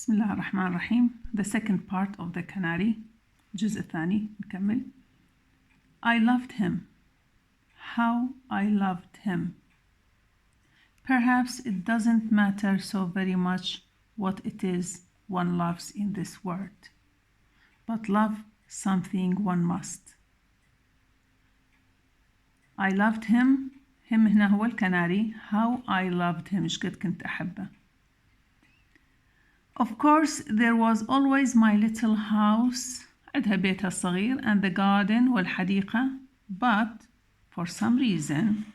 بسم الله الرحمن الرحيم. The second part of the canary. الجزء الثاني نكمل. I loved him. How I loved him. Perhaps it doesn't matter so very much what it is one loves in this world, but love something one must. I loved him. him هنا هو الكناري. How I loved him. إيش قد كنت أحبه. Of course, there was always my little house, عندها بيتها الصغير, and the garden والحديقة, but for some reason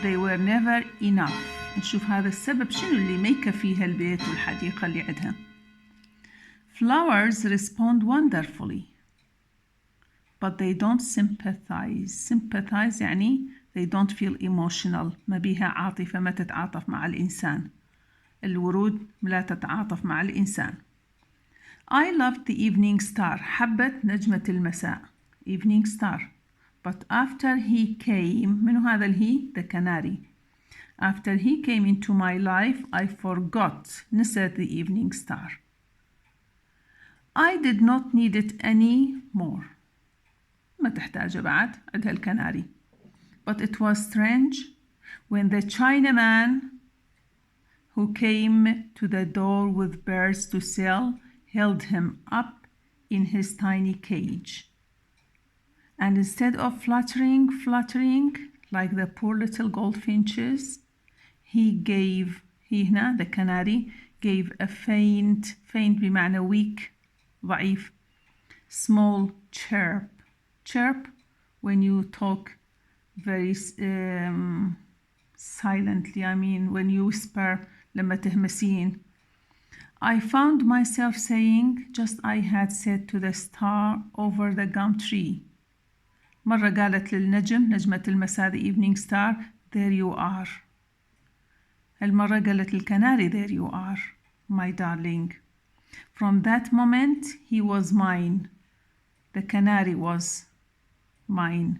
they were never enough. نشوف هذا السبب شنو اللي ما يكفيها البيت والحديقة اللي عندها. Flowers respond wonderfully, but they don't sympathize. Sympathize يعني they don't feel emotional. ما بيها عاطفة، ما تتعاطف مع الإنسان. الورود لا تتعاطف مع الإنسان. I loved the evening star. حبت نجمة المساء. Evening star. But after he came, منو هذا الهي؟ The canary. After he came into my life, I forgot. نسيت the evening star. I did not need it any more. ما تحتاجه بعد، عندها الكناري. But it was strange when the Chinaman who came to the door with birds to sell held him up in his tiny cage. And instead of fluttering like the poor little goldfinches, he هنا the canary gave a faint بمعنى weak, ضعيف, small chirp when you talk very silently, I mean when you whisper لما تهمسين. I found myself saying just I had said to the star over the gum tree. مرة قالت للنجم، نجمة المساء, the evening star, there you are. المرة قالت للكناري, there you are, my darling. From that moment he was mine. The canary was mine.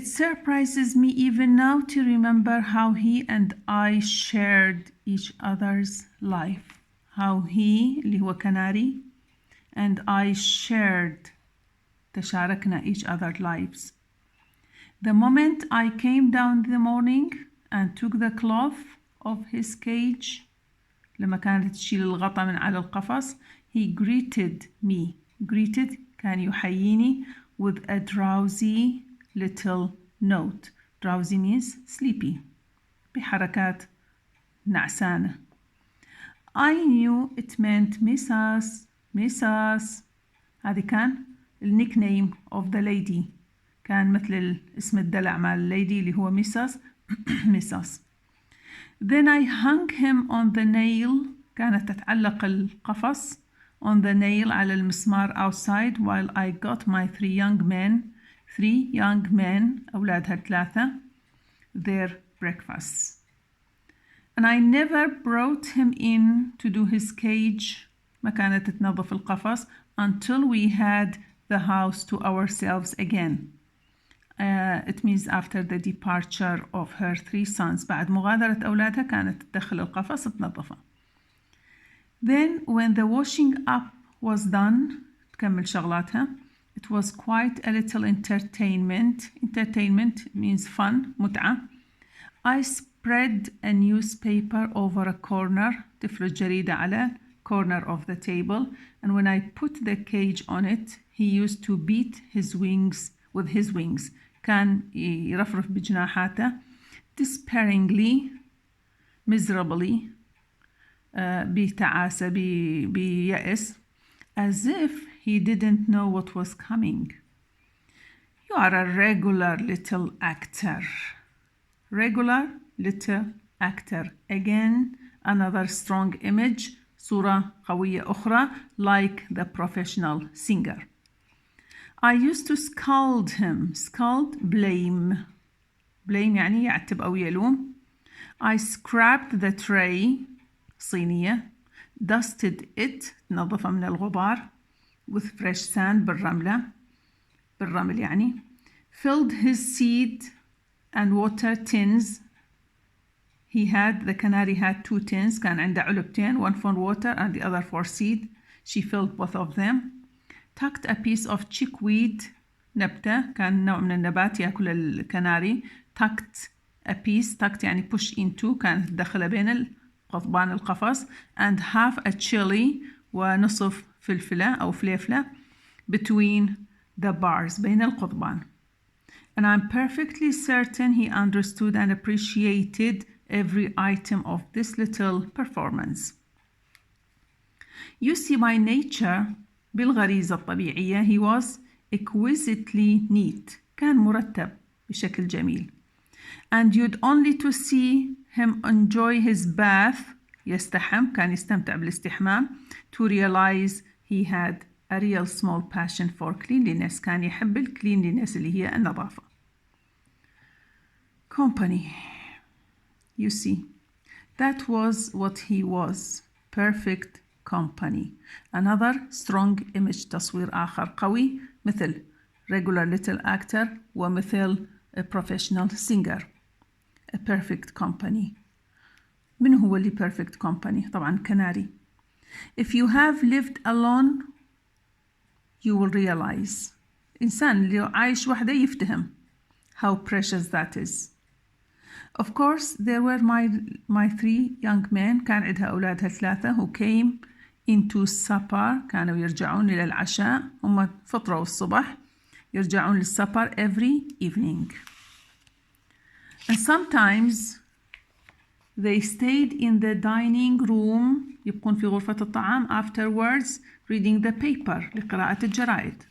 It surprises me even now to remember how he and I shared each other's life. How he, اللي هو canary, and I shared, تشاركنا each other's lives. The moment I came down in the morning and took the cloth of his cage, لما كانت تشيل الغطاء من على القفص, he greeted me. Greeted كان يحييني with a drowsy little note. Drowsy means sleepy. بحركات نعسانة. I knew it meant Mrs. هذه كان النيكنيم of the lady. كان مثل اسم الدلع مال lady اللي هو Mrs. Then I hung him on the nail. كانت تتعلق القفص on the nail على المسمار outside while I got my three young men أولادها ثلاثة their breakfasts. And I never brought him in to do his cage, ما كانت تنظف القفص, until we had the house to ourselves again. It means after the departure of her three sons. بعد مغادرة أولادها كانت تدخل القفص تنظفه. Then when the washing up was done, تكمل شغلاتها, it was quite a little entertainment. Entertainment means fun, متعة. I spread a newspaper over a corner, تفرد جريدة على corner of the table, and when I put the cage on it, he used to beat his wings with his wings. كان يرفرف بجناحاته despairingly, miserably, بتعاسة, بيأس, as if he didn't know what was coming. You are a regular little actor. Regular little actor. Again, another strong image, صورة قوية أخرى, like the professional singer. I used to scold him. Scold, blame. Blame يعني يعتب أو يلوم. I scrapped the tray, صينية, dusted it, نظفة من الغبار, with fresh sand, بالرمل يعني, filled his seed and water tins. The canary had 2 tins. كان عنده علبتين, one for water and the other for seed. She filled both of them. Tucked a piece of chickweed, نبتة, كان نوع من النبات يأكل الكناري. Tucked a piece, tucked يعني push into, كانت داخلة بين قضبان القفص. And half a chili, ونصف فلفلة أو فليفلة, between the bars, بين القضبان. And I'm perfectly certain he understood and appreciated every item of this little performance. You see, by nature, بالغريزة الطبيعية, he was exquisitely neat. كان مرتب بشكل جميل. And you'd only to see him enjoy his bath, يستحم, كان يستمتع بالاستحمام, to realize he had a real small passion for cleanliness. كان يحب cleanliness اللي هي النظافة. Company. You see, that was what he was. Perfect company. Another strong image, تصوير آخر قوي, مثل regular little actor ومثل a professional singer. A perfect company. من هو اللي perfect company؟ طبعا canary. If you have lived alone, you will realize. إنسان اللي عايش وحده يفتهم how precious that is. Of course, there were my 3 young men. كان عندها أولادها 3 who came into supper. كانوا يرجعون إلى العشاء. هم فطروا الصبح. يرجعون للسupper every evening. And sometimes they stayed in the dining room. يبقون في غرفة الطعام afterwards reading the paper, لقراءة الجرائد.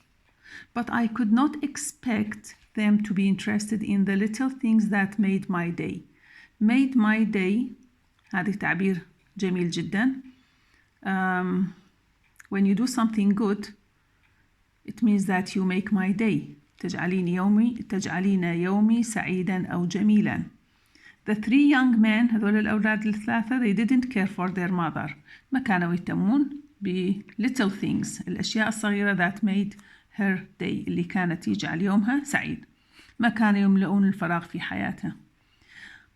But I could not expect them to be interested in the little things that made my day. Made my day, هذا تعبير جميل جدا. When you do something good, it means that you make my day. تجعلين يومي سعيدا أو جميلا. The 3 young men, هذول الأولاد ال3, they didn't care for their mother. ما كانوا يهتمون ب little things, الأشياء الصغيرة that made her day, اللي كانت يجعل يومها سعيد. ما كانوا يملؤون الفراغ في حياتها.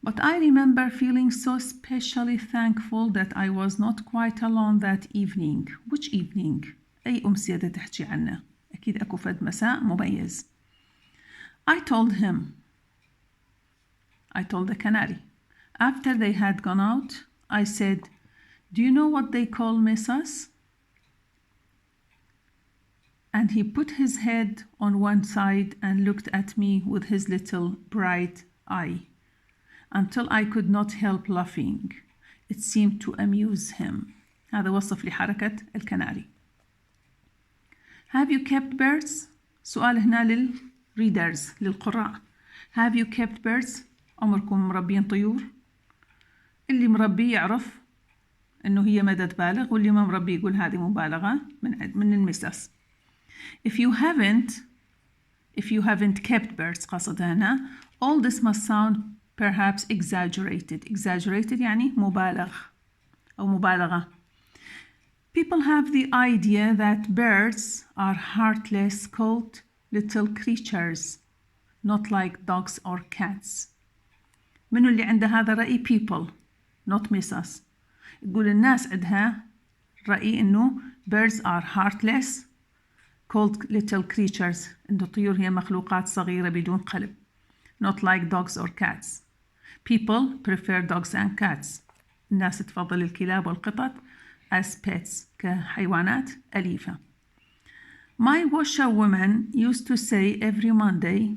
But I remember feeling so especially thankful that I was not quite alone that evening. Which evening? أي أمسية تحكي عنه؟ أكيد أكو فد مساء مميز. I told the canary. After they had gone out, I said, do you know what they call Mrs.? And he put his head on one side and looked at me with his little bright eye until I could not help laughing. It seemed to amuse him. هذا وصف لحركة الكناري. Have you kept birds? سؤال هنا للreaders, للقراء. Have you kept birds? عمركم مربين طيور؟ اللي مربي يعرف إنه هي مدى بالغ, واللي ما مربي يقول هذه مبالغة من المسس. If you haven't kept birds, قصد هنا, all this must sound perhaps exaggerated. Exaggerated يعني مبالغ أو مبالغة. People have the idea that birds are heartless, cold little creatures, not like dogs or cats. منو اللي عنده هذا رأي؟ people, not missus. يقول الناس عندها رأي إنه birds are heartless, cold little creatures. إنه الطيور هي مخلوقات صغيرة بدون قلب. Not like dogs or cats. People prefer dogs and cats. الناس تفضل الكلاب والقطط as pets, كحيوانات أليفة. My washerwoman used to say every Monday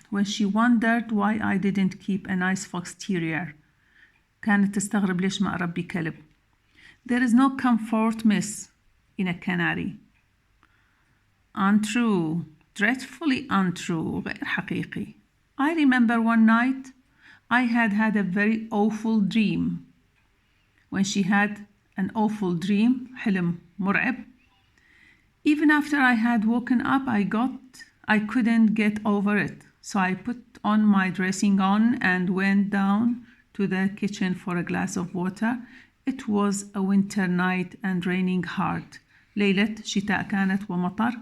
when she wondered why I didn't keep a nice fox terrier. كانت تستغرب ليش ما أربي كلب. There is no comfort, miss, in a canary. Untrue, dreadfully untrue, غير حقيقي. I remember one night I had a very awful dream. When she had an awful dream, حلم مرعب. Even after I had woken up, I couldn't get over it. So I put on my dressing gown and went down to the kitchen for a glass of water. It was a winter night and raining hard. ليلة شتاء كانت ومطر.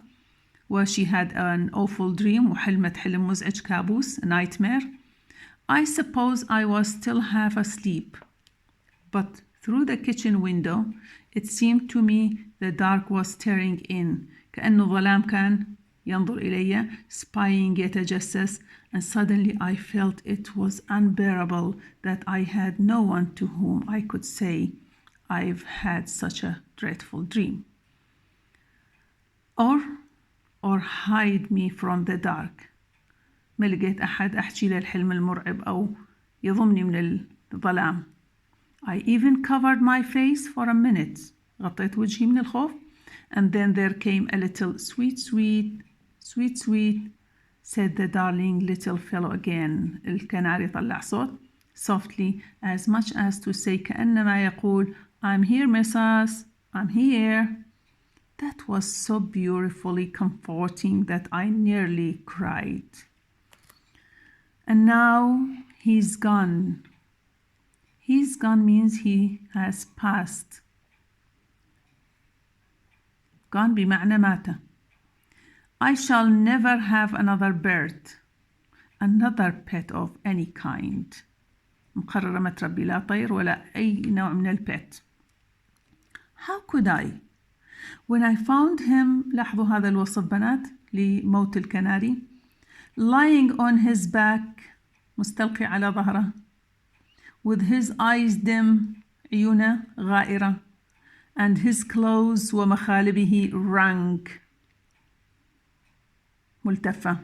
She had an awful dream, وحلمت حلم مزعج, كابوس, nightmare. I suppose I was still half asleep, but through the kitchen window it seemed to me the dark was staring in. كأنه الظلام كان ينظر إلي, spying, يتجسس, and suddenly I felt it was unbearable that I had no one to whom I could say I've had such a dreadful dream. Or hide me from the dark. ما لقيت أحد أحكي له الحلم المرعب أو يضمني من الظلام. I even covered my face for a minute. غطيت وجهي من الخوف. And then there came a little sweet, sweet, sweet, sweet, said the darling little fellow again. الكناري طلع صوت softly, as much as to say كأنما يقول I'm here, missus, I'm here. That was so beautifully comforting that I nearly cried. And now he's gone. He's gone means he has passed. Gone بمعنى مات. I shall never have another bird, another pet of any kind. مقررة ما تربي لا طير ولا أي نوع من البيت. How could I? When I found him, لاحظوا هذا الوصف بنات لموت الكناري, lying on his back, مستلقي على ظهره, with his eyes dim, عيونه غائرة, and his clothes ومخالبه wrung, ملتفة.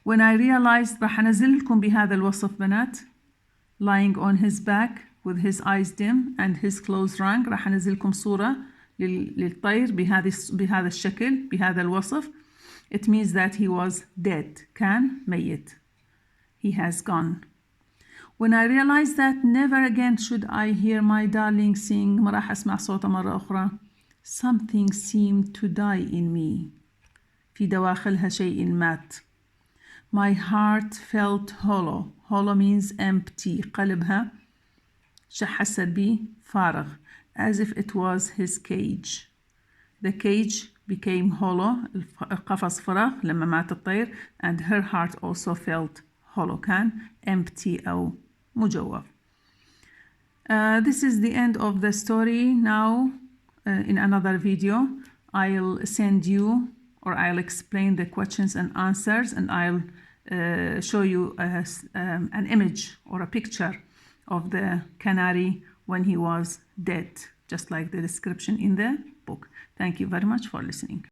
When I realized, راح أنزل لكم بهذا الوصف بنات, lying on his back with his eyes dim and his clothes wrung, راح أنزل لكم صورة للطير بهذا الشكل بهذا الوصف. It means that he was dead. كان ميت. He has gone. When I realized that never again should I hear my darling sing, ما راح أسمع صوته مرة أخرى, something seemed to die in me. في دواخلها شيء مات. My heart felt hollow. Hollow means empty. قلبها حست بي فارغ, as if it was his cage. The cage became hollow. القفص فراغ لما مات الطير, and her heart also felt hollow. كان empty أو مجوف. This is the end of the story. Now in another video I'll send you, or I'll explain the questions and answers, and I'll show you an image or a picture of the canary when he was dead, just like the description in the book. Thank you very much for listening.